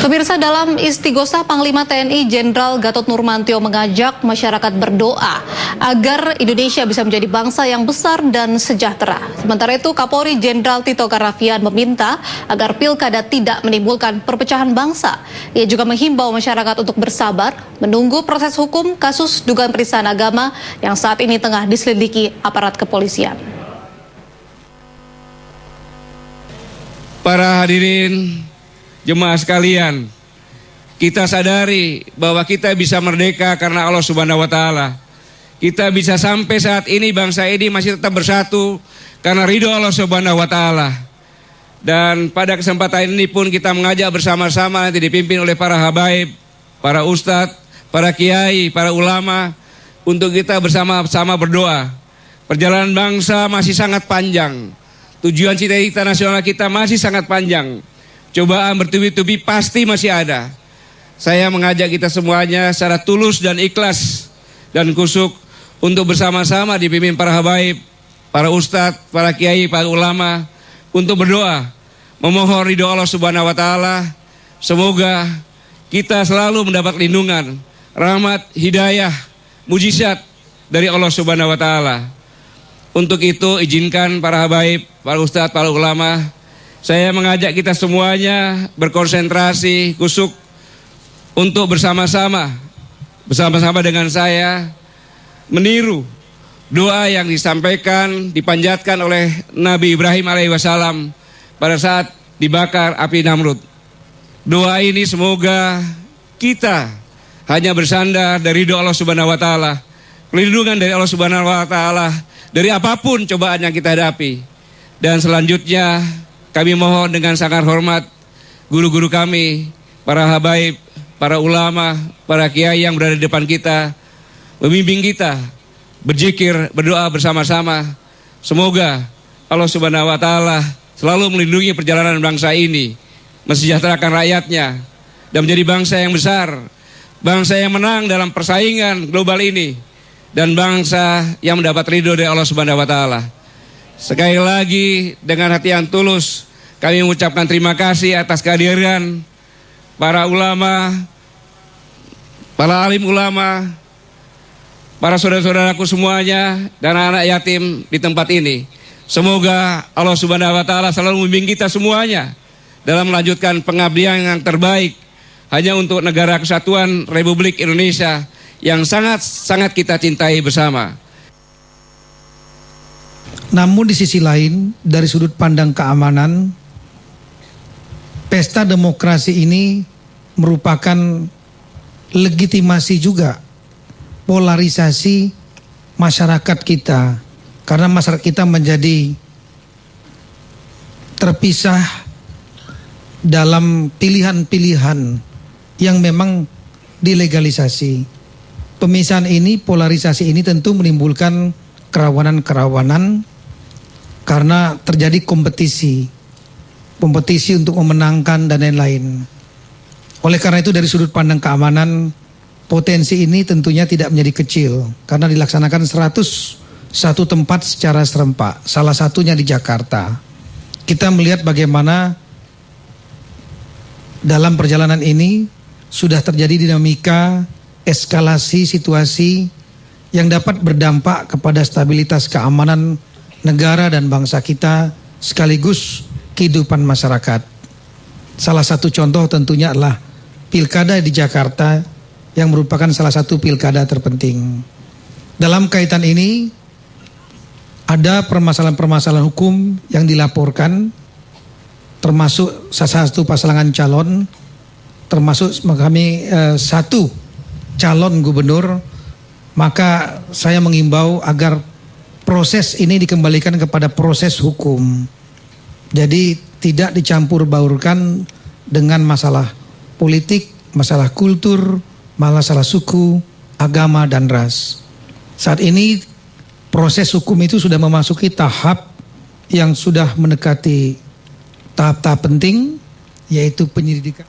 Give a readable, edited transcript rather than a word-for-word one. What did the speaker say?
Pemirsa, dalam Istighosah Panglima TNI Jenderal Gatot Nurmantio mengajak masyarakat berdoa agar Indonesia bisa menjadi bangsa yang besar dan sejahtera. Sementara itu, Kapolri Jenderal Tito Karnavian meminta agar pilkada tidak menimbulkan perpecahan bangsa. Ia juga menghimbau masyarakat untuk bersabar menunggu proses hukum kasus dugaan penistaan agama yang saat ini tengah diselidiki aparat kepolisian. Para hadirin jemaah sekalian, kita sadari bahwa kita bisa merdeka karena Allah Subhanahu wa Ta'ala. Kita bisa sampai saat ini, bangsa ini masih tetap bersatu karena ridho Allah Subhanahu wa Ta'ala. Dan pada kesempatan ini pun kita mengajak bersama-sama, nanti dipimpin oleh para habaib, para ustadz, para kiai, para ulama, untuk kita bersama-sama berdoa. Perjalanan bangsa masih sangat panjang. Tujuan cita-cita nasional kita masih sangat panjang. Cobaan bertubi-tubi pasti masih ada. Saya mengajak kita semuanya secara tulus dan ikhlas dan kusuk untuk bersama-sama dipimpin para habaib, para ustadz, para kiai, para ulama, untuk berdoa, memohon ridho Allah Subhanahu wa Ta'ala. Semoga kita selalu mendapat lindungan, rahmat, hidayah, mujizat dari Allah Subhanahu wa Ta'ala. Untuk itu izinkan para habaib, para ustadz, para ulama, saya mengajak kita semuanya berkonsentrasi, kusuk, untuk bersama-sama dengan saya meniru doa yang disampaikan, dipanjatkan oleh Nabi Ibrahim alaihissalam pada saat dibakar api Namrud. Doa ini semoga kita hanya bersandar dari ridho Allah Subhanahu wa Ta'ala, pelindungan dari Allah Subhanahu wa Ta'ala dari apapun cobaan yang kita hadapi. Dan selanjutnya kami mohon dengan sangat hormat guru-guru kami, para habaib, para ulama, para kiai yang berada di depan kita, membimbing kita berzikir, berdoa bersama-sama. Semoga Allah Subhanahu wa Ta'ala selalu melindungi perjalanan bangsa ini, mensejahterakan rakyatnya, dan menjadi bangsa yang besar, bangsa yang menang dalam persaingan global ini, dan bangsa yang mendapat ridho dari Allah Subhanahu wa Ta'ala. Sekali lagi dengan hati yang tulus kami mengucapkan terima kasih atas kehadiran para ulama, para alim ulama, para saudara-saudaraku semuanya, dan anak yatim di tempat ini. Semoga Allah Subhanahu wa Ta'ala selalu membimbing kita semuanya dalam melanjutkan pengabdian yang terbaik hanya untuk negara kesatuan Republik Indonesia yang sangat-sangat kita cintai bersama. Namun di sisi lain, dari sudut pandang keamanan, pesta demokrasi ini merupakan legitimasi juga polarisasi masyarakat kita, karena masyarakat kita menjadi terpisah dalam pilihan-pilihan yang memang dilegalisasi. Pemisahan ini, polarisasi ini tentu menimbulkan kerawanan-kerawanan karena terjadi kompetisi untuk memenangkan dan lain-lain. Oleh karena itu dari sudut pandang keamanan, potensi ini tentunya tidak menjadi kecil karena dilaksanakan 101 tempat secara serempak, salah satunya di Jakarta. Kita melihat bagaimana dalam perjalanan ini sudah terjadi dinamika eskalasi situasi yang dapat berdampak kepada stabilitas keamanan negara dan bangsa kita sekaligus kehidupan masyarakat. Salah satu contoh tentunya adalah pilkada di Jakarta yang merupakan salah satu pilkada terpenting. Dalam kaitan ini ada permasalahan-permasalahan hukum yang dilaporkan, termasuk salah satu pasangan calon, termasuk kami satu calon gubernur. Maka saya mengimbau agar proses ini dikembalikan kepada proses hukum. Jadi tidak dicampur baurkan dengan masalah politik, masalah kultur, masalah suku, agama, dan ras. Saat ini proses hukum itu sudah memasuki tahap yang sudah mendekati tahap-tahap penting, yaitu penyelidikan.